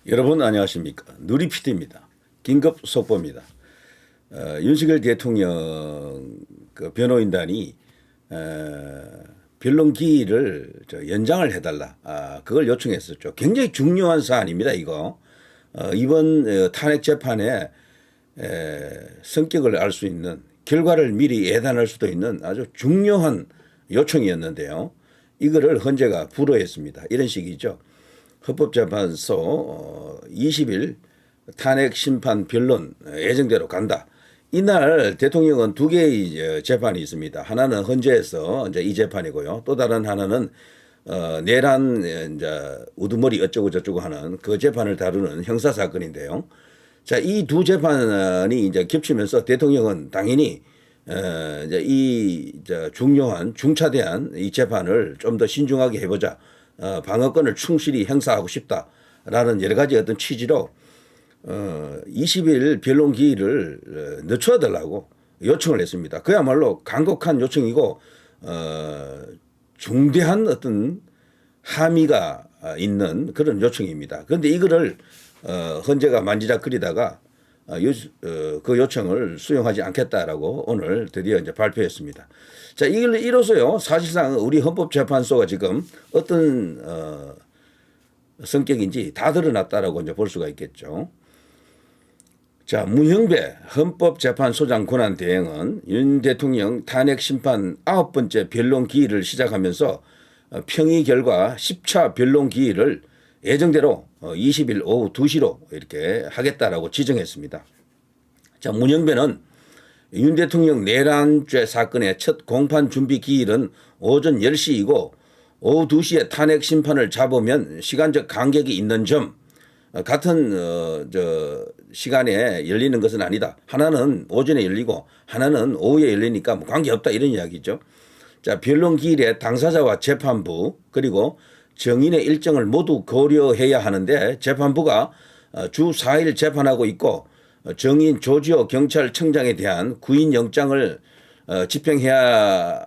여러분 안녕하십니까. 누리피디입니다. 긴급 속보입니다. 윤석열 대통령 그 변호인단이 변론 기일을 연장을 해달라. 그걸 요청했었죠. 굉장히 중요한 사안입니다. 이거 이번 탄핵 재판의 성격을 알 수 있는, 결과를 미리 예단할 수도 있는 아주 중요한 요청이었는데요. 이거를 헌재가 불허했습니다. 이런 식이죠. 헌법재판소 20일 탄핵 심판 변론 예정대로 간다. 이날 대통령은 두 개의 재판이 있습니다. 하나는 헌재에서 이제 이 재판이고요. 또 다른 하나는 내란 이제 우두머리 어쩌고 저쩌고 하는 그 재판을 다루는 형사 사건인데요. 자, 이 두 재판이 이제 겹치면서 대통령은 당연히 이제 이 중요한 중차대한 이 재판을 좀 더 신중하게 해보자. 방어권을 충실히 행사하고 싶다라는 여러 가지 어떤 취지로 20일 변론 기일을 늦춰달라고 요청을 했습니다. 그야말로 간곡한 요청이고 중대한 어떤 함의가 있는 그런 요청입니다. 그런데 이거를 헌재가 만지작거리다가 그 요청을 수용하지 않겠다라고 오늘 드디어 이제 발표했습니다. 자, 이로서요, 사실상 우리 헌법재판소가 지금 어떤 성격인지 다 드러났다라고 이제 볼 수가 있겠죠. 자, 문형배 헌법재판소장 권한 대행은 윤 대통령 탄핵 심판 9번째 변론 기일을 시작하면서 평의 결과 10차 변론 기일을 예정대로 20일 오후 2시로 이렇게 하겠다라고 지정했습니다. 자, 문형배는 윤 대통령 내란죄 사건의 첫 공판 준비 기일은 오전 10시이고 오후 2시에 탄핵 심판을 잡으면 시간적 간격이 있는 점, 같은 시간에 열리는 것은 아니다. 하나는 오전에 열리고 하나는 오후에 열리니까 뭐 관계없다, 이런 이야기죠. 자, 변론 기일에 당사자와 재판부 그리고 정인의 일정을 모두 고려해야 하는데 재판부가 주 4일 재판하고 있고 정인 조지호 경찰청장에 대한 구인 영장을 집행해야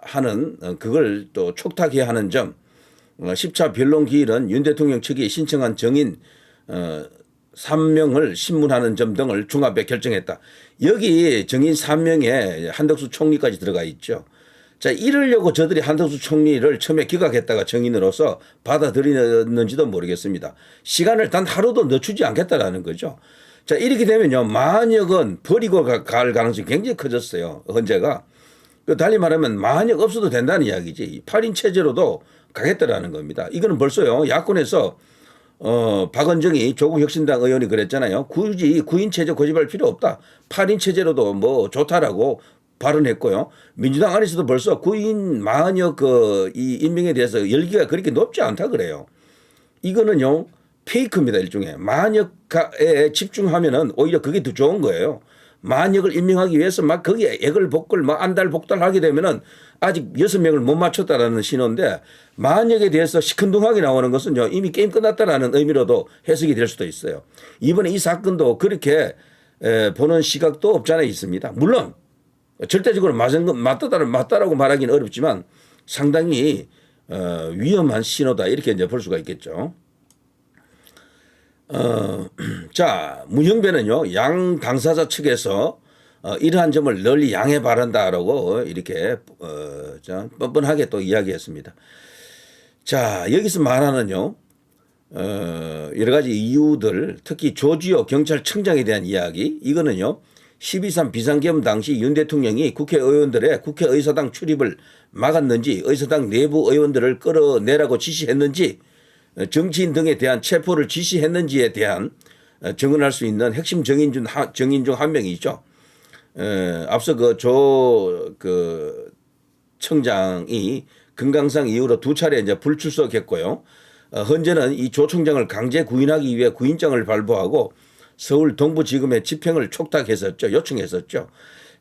하는, 그걸 또 촉탁해야 하는 점, 10차 변론 기일은 윤 대통령 측이 신청한 정인 3명을 신문하는 점 등을 종합해 결정했다. 여기 정인 3명에 한덕수 총리까지 들어가 있죠. 자, 이러려고 저들이 한덕수 총리를 처음에 기각했다가 정인으로서 받아들이는지도 모르겠습니다. 시간을 단 하루도 늦추지 않겠다라는 거죠. 자, 이렇게 되면요, 만역은 버리고 갈 가능성이 굉장히 커졌어요. 헌재가. 달리 말하면 만역 없어도 된다는 이야기지. 8인 체제로도 가겠다라는 겁니다. 이거는 벌써요, 야권에서 박은정이 조국혁신당 의원이 그랬잖아요. 굳이 9인 체제 고집할 필요 없다. 8인 체제로도 뭐 좋다라고 발언했고요. 민주당 안에서도 벌써 9인 만역 이 임명에 대해서 열기가 그렇게 높지 않다 그래요. 이거는요, 페이크입니다. 일종의 만역에 집중하면은 오히려 그게 더 좋은 거예요. 만역을 임명하기 위해서 막 거기에 액을 복걸 막 안달복달하게 되면은 아직 6명을 못 맞췄다라는 신호인데, 만역에 대해서 시큰둥하게 나오는 것은요, 이미 게임 끝났다라는 의미로도 해석이 될 수도 있어요. 이번에 이 사건도 그렇게 보는 시각도 없지 않아 있습니다. 물론 절대적으로 맞다라고 말하기는 어렵지만 상당히 위험한 신호다, 이렇게 이제 볼 수가 있겠죠. 자, 문형배는요, 양 당사자 측에서 이러한 점을 널리 양해 바란다라고 이렇게 뻔뻔하게 또 이야기했습니다. 자, 여기서 말하는요, 여러 가지 이유들, 특히 조지호 경찰청장에 대한 이야기, 이거는요, 12.3 비상계엄 당시 윤 대통령이 국회의원들의 국회의사당 출입을 막았는지, 의사당 내부 의원들을 끌어내라고 지시했는지, 정치인 등에 대한 체포를 지시했는지에 대한 증언할 수 있는 핵심 정인 중 한 명이죠. 앞서 그 청장이 건강상 이유로 2차례 이제 불출석했고요. 현재는 이 조 청장을 강제 구인하기 위해 구인장을 발부하고 서울 동부지검에 집행을 촉탁했었죠. 요청했었죠.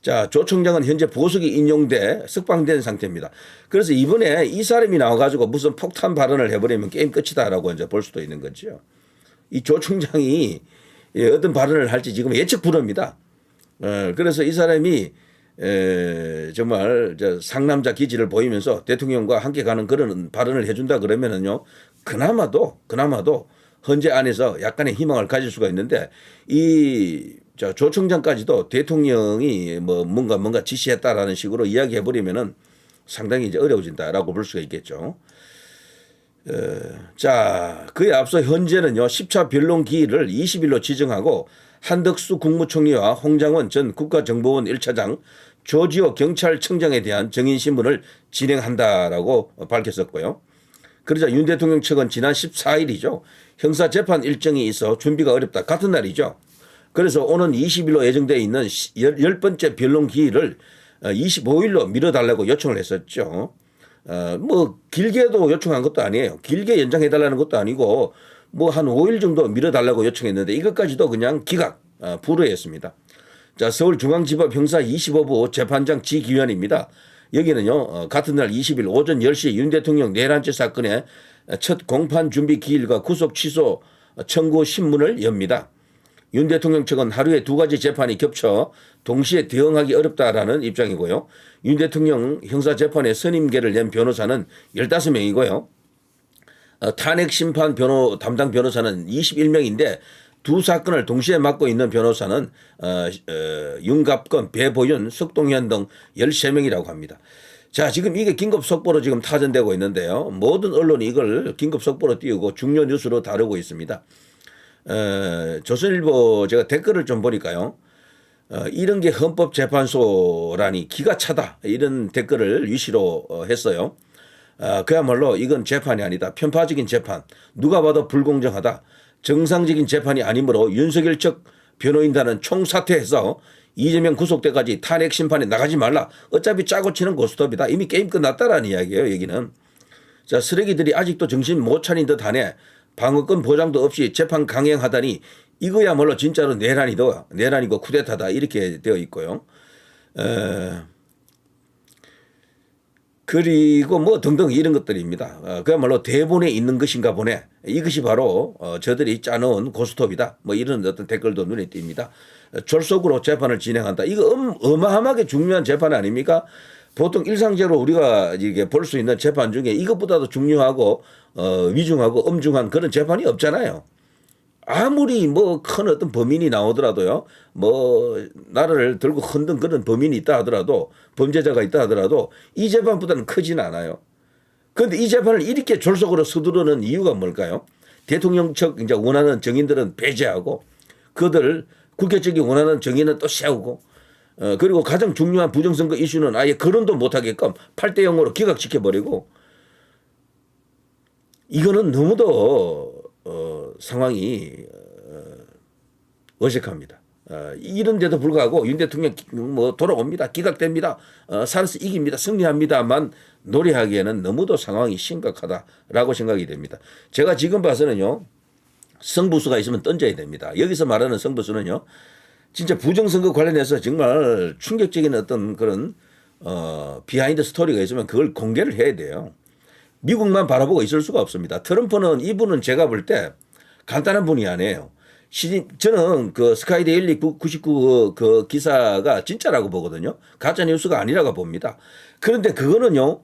자, 조 청장은 현재 보석이 인용돼 석방된 상태입니다. 그래서 이번에 이 사람이 나와가지고 무슨 폭탄 발언을 해버리면 게임 끝이다라고 이제 볼 수도 있는 거죠. 이 조 청장이 어떤 발언을 할지 지금 예측 불허입니다. 그래서 이 사람이 정말 상남자 기질을 보이면서 대통령과 함께 가는 그런 발언을 해준다 그러면은요, 그나마도 헌재 안에서 약간의 희망을 가질 수가 있는데 이 조 총장까지도 대통령이 뭐 뭔가 지시했다라는 식으로 이야기해 버리면은 상당히 이제 어려워진다라고 볼 수가 있겠죠. 자, 그에 앞서 현재는요 10차 변론 기일을 20일로 지정하고 한덕수 국무총리와 홍장원 전 국가정보원 1차장, 조지호 경찰청장에 대한 정인 신문을 진행한다라고 밝혔었고요. 그러자 윤 대통령 측은 지난 14일이죠. 형사재판 일정이 있어 준비가 어렵다. 같은 날이죠. 그래서 오는 20일로 예정되어 있는 10번째 변론 기일을 25일로 미뤄달라고 요청을 했었죠. 뭐 길게도 요청한 것도 아니에요. 길게 연장해달라는 것도 아니고 뭐 한 5일 정도 미뤄달라고 요청했는데 이것까지도 그냥 기각 불허했습니다. 자, 서울중앙지법 형사 25부 재판장 지기현입니다. 여기는요 같은 날 20일 오전 10시 윤 대통령 내란죄 사건의 첫 공판 준비 기일과 구속 취소 청구 신문을 엽니다. 윤 대통령 측은 하루에 2가지 재판이 겹쳐 동시에 대응하기 어렵다라는 입장이고요. 윤 대통령 형사재판에 선임계를 낸 변호사는 15명이고요. 탄핵심판 담당 변호사는 21명인데 두 사건을 동시에 맡고 있는 변호사는 윤갑건, 배보윤, 석동현 등 13명이라고 합니다. 자, 지금 이게 긴급 속보로 지금 타전되고 있는데요. 모든 언론이 이걸 긴급 속보로 띄우고 중요 뉴스로 다루고 있습니다. 조선일보 제가 댓글을 좀 보니까요. 이런 게 헌법재판소라니 기가 차다. 이런 댓글을 위시로 했어요. 그야말로 이건 재판이 아니다. 편파적인 재판. 누가 봐도 불공정하다. 정상적인 재판이 아니므로 윤석열 측 변호인단은 총사퇴해서 이재명 구속때까지 탄핵 심판에 나가지 말라. 어차피 짜고 치는 고스톱이다. 이미 게임 끝났다라는 이야기예요. 여기는. 자, 쓰레기들이 아직도 정신 못 차린 듯하네. 방어권 보장도 없이 재판 강행하다니 이거야말로 진짜로 내란이고 쿠데타다 이렇게 되어 있고요. 그리고 뭐 등등 이런 것들입니다. 그야말로 대본에 있는 것인가 보네. 이것이 바로 저들이 짜놓은 고스톱이다. 뭐 이런 어떤 댓글도 눈에 띕니다. 졸속으로 재판을 진행한다. 이거 어마어마하게 중요한 재판 아닙니까? 보통 일상적으로 우리가 이게 볼 수 있는 재판 중에 이것보다도 중요하고 위중하고 엄중한 그런 재판이 없잖아요. 아무리 뭐 큰 어떤 범인이 나오더라도요, 뭐 나라를 들고 흔든 그런 범인이 있다 하더라도 범죄자가 있다 하더라도 이 재판보다는 크진 않아요. 그런데 이 재판을 이렇게 졸속으로 서두르는 이유가 뭘까요? 대통령 측 이제 원하는 정인들은 배제하고 그들 국회 측이 원하는 정인은 또 세우고 그리고 가장 중요한 부정선거 이슈는 아예 거론도 못하게끔 8대 0으로 기각시켜버리고 이거는 너무도 상황이 어색합니다. 이런데도 불구하고 윤 대통령 뭐 돌아옵니다. 기각됩니다. 살아서 이깁니다. 승리합니다만 노래하기에는 너무도 상황이 심각하다라고 생각이 됩니다. 제가 지금 봐서는요. 승부수가 있으면 던져야 됩니다. 여기서 말하는 승부수는요. 진짜 부정선거 관련해서 정말 충격적인 어떤 그런 비하인드 스토리가 있으면 그걸 공개를 해야 돼요. 미국만 바라보고 있을 수가 없습니다. 트럼프는 이분은 제가 볼 때 간단한 분이 아니에요. 저는 그 스카이데일리 99 그 기사가 진짜라고 보거든요. 가짜 뉴스가 아니라고 봅니다. 그런데 그거는요.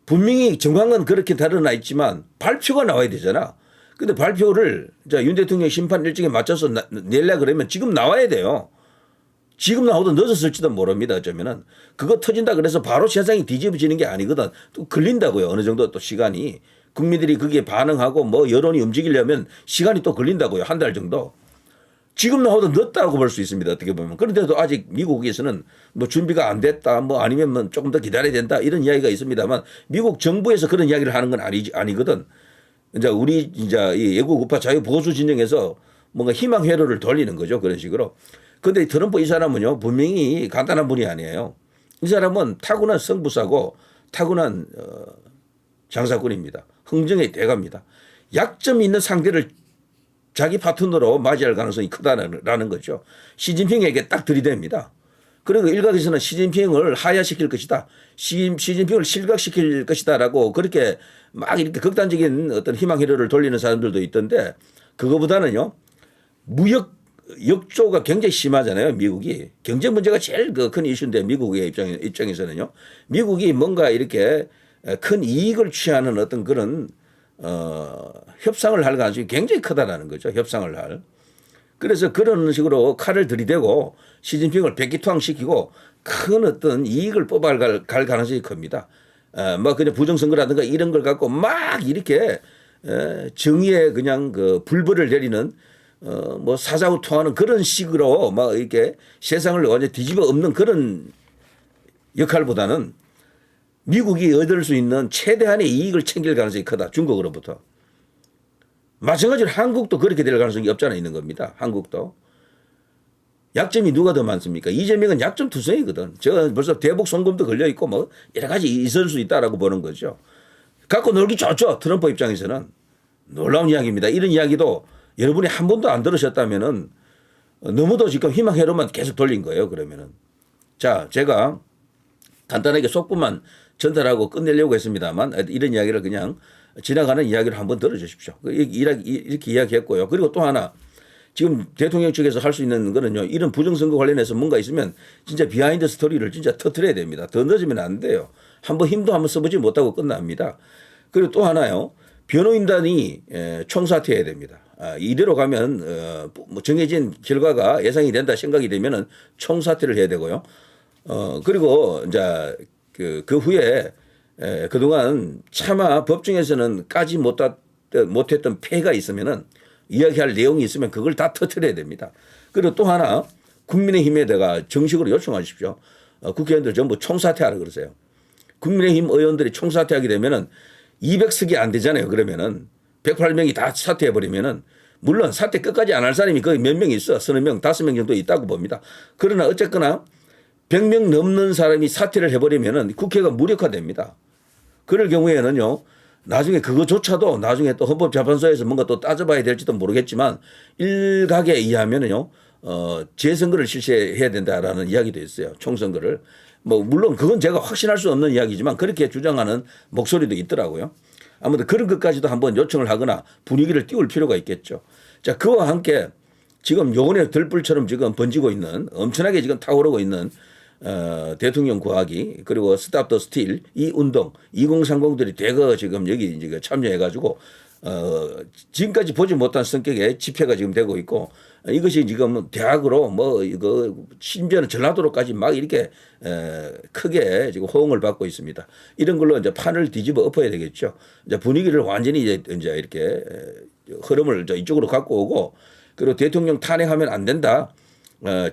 분명히 정황은 그렇게 드러나 있지만 발표가 나와야 되잖아. 근데 발표를 윤 대통령 심판 일정에 맞춰서 내려 그러면 지금 나와야 돼요. 지금 나오도 늦었을지도 모릅니다. 어쩌면은 그거 터진다 그래서 바로 세상이 뒤집어지는 게 아니거든. 또 걸린다고요. 어느 정도 또 시간이 국민들이 그게 반응하고 뭐 여론이 움직이려면 시간이 또 걸린다고요. 한 달 정도. 지금 나오도 늦다고 볼 수 있습니다. 어떻게 보면. 그런데도 아직 미국에서는 뭐 준비가 안 됐다. 뭐 아니면 뭐 조금 더 기다려야 된다. 이런 이야기가 있습니다만 미국 정부에서 그런 이야기를 하는 건 아니거든. 이제 우리 이제 이 애국 우파 자유 보수 진영에서 뭔가 희망 회로를 돌리는 거죠. 그런 식으로. 근데 트럼프 이 사람은요, 분명히 간단한 분이 아니에요. 이 사람은 타고난 승부사고 타고난 장사꾼입니다. 흥정의 대가입니다. 약점이 있는 상대를 자기 파트너로 맞이할 가능성이 크다라는 거죠. 시진핑에게 딱 들이댑니다. 그리고 일각에서는 시진핑을 하야시킬 것이다. 시진핑을 실각시킬 것이다라고 그렇게 막 이렇게 극단적인 어떤 희망 회로를 돌리는 사람들도 있던데 그거보다는요, 무역 역조가 굉장히 심하잖아요. 미국이. 경제 문제가 제일 큰 이슈인데 미국의 입장에서는요. 미국이 뭔가 이렇게 큰 이익을 취하는 어떤 그런 협상을 할 가능성이 굉장히 크다라는 거죠. 협상을 할. 그래서 그런 식으로 칼을 들이대고 시진핑을 백기투항시키고 큰 어떤 이익을 뽑아갈 가능성이 큽니다. 뭐 그냥 부정선거라든가 이런 걸 갖고 막 이렇게 정의에 그냥 그 불벌을 내리는 뭐 사자후통하는 그런 식으로 막 이렇게 세상을 완전 뒤집어 엎는 그런 역할보다는 미국이 얻을 수 있는 최대한의 이익을 챙길 가능성이 크다. 중국으로부터. 마찬가지로 한국도 그렇게 될 가능성이 없잖아 있는 겁니다. 한국도. 약점이 누가 더 많습니까? 이재명은 약점 투성이거든. 저 벌써 대북 송금도 걸려 있고 뭐 여러 가지 있을 수 있다라고 보는 거죠. 갖고 놀기 좋죠. 트럼프 입장에서는. 놀라운 이야기입니다. 이런 이야기도 여러분이 한 번도 안 들으셨다면은 너무도 지금 희망회로만 계속 돌린 거예요. 그러면은. 자, 제가 간단하게 속보만 전달하고 끝내려고 했습니다만 이런 이야기를 그냥 지나가는 이야기를 한번 들어주십시오. 이렇게 이야기했고요. 그리고 또 하나 지금 대통령 측에서 할 수 있는 거는요. 이런 부정선거 관련해서 뭔가 있으면 진짜 비하인드 스토리를 진짜 터뜨려야 됩니다. 더 늦으면 안 돼요. 한번 힘도 한번 써보지 못하고 끝납니다. 그리고 또 하나요. 변호인단이 총사퇴해야 됩니다. 이대로 가면 뭐 정해진 결과가 예상이 된다 생각이 되면은 총사퇴를 해야 되고요. 그리고 이제 그 후에 그동안 차마 법정에서는 까지 못했던 폐해가 있으면은 이야기할 내용이 있으면 그걸 다 터뜨려야 됩니다. 그리고 또 하나 국민의힘에다가 정식으로 요청하십시오. 국회의원들 전부 총사퇴하라 그러세요. 국민의힘 의원들이 총사퇴하게 되면은 200석이 안 되잖아요. 그러면은 108명이 다 사퇴해버리면은 물론 사퇴 끝까지 안 할 사람이 거의 몇 명 있어. 30명, 5명 정도 있다고 봅니다. 그러나 어쨌거나 100명 넘는 사람이 사퇴를 해버리면은 국회가 무력화됩니다. 그럴 경우에는요. 나중에 그거조차도 나중에 또 헌법재판소에서 뭔가 또 따져봐야 될지도 모르겠지만 일각에 의하면은요. 재선거를 실시해야 된다라는 이야기도 있어요. 총선거를. 뭐 물론 그건 제가 확신할 수 없는 이야기지만 그렇게 주장하는 목소리도 있더라고요. 아무튼 그런 것까지도 한번 요청을 하거나 분위기를 띄울 필요가 있겠죠. 자, 그와 함께 지금 요번에 들불처럼 지금 번지고 있는 엄청나게 지금 타오르고 있는 대통령 구하기 그리고 스탑 더 스틸 이 운동 2030들이 대거 지금 여기 이제 참여해 가지고 지금까지 보지 못한 성격의 집회가 지금 되고 있고 이것이 지금 대학으로 뭐 이거 심지어는 전라도로까지 막 이렇게 크게 지금 호응을 받고 있습니다. 이런 걸로 이제 판을 뒤집어 엎어야 되겠죠. 이제 분위기를 완전히 이제 이렇게 흐름을 이쪽으로 갖고 오고 그리고 대통령 탄핵하면 안 된다.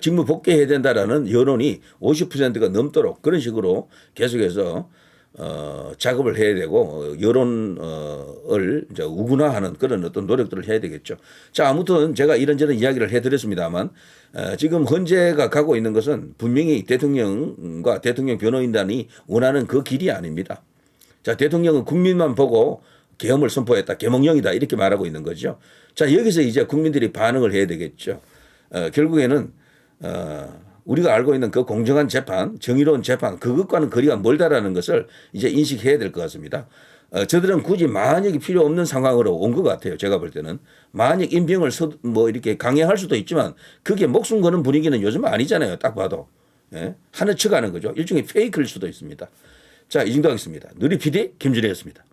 직무 복귀해야 된다라는 여론이 50%가 넘도록 그런 식으로 계속해서 작업을 해야 되고 여론을 이제 우군화하는 그런 어떤 노력들을 해야 되겠죠. 자, 아무튼 제가 이런저런 이야기를 해드렸습니다만 지금 헌재가 가고 있는 것은 분명히 대통령과 대통령 변호인단이 원하는 그 길이 아닙니다. 자, 대통령은 국민만 보고 계엄을 선포했다. 계몽령이다. 이렇게 말하고 있는 거죠. 자, 여기서 이제 국민들이 반응을 해야 되겠죠. 결국에는 우리가 알고 있는 그 공정한 재판, 정의로운 재판 그것과는 거리가 멀다라는 것을 이제 인식해야 될 것 같습니다. 저들은 굳이 만약이 필요 없는 상황으로 온 것 같아요. 제가 볼 때는 만약 임병을 뭐 이렇게 강행할 수도 있지만 그게 목숨 거는 분위기는 요즘 아니잖아요. 딱 봐도 예? 하는 척하는 거죠. 일종의 페이크일 수도 있습니다. 자, 이 정도 하겠습니다. 누리 PD 김준혜였습니다.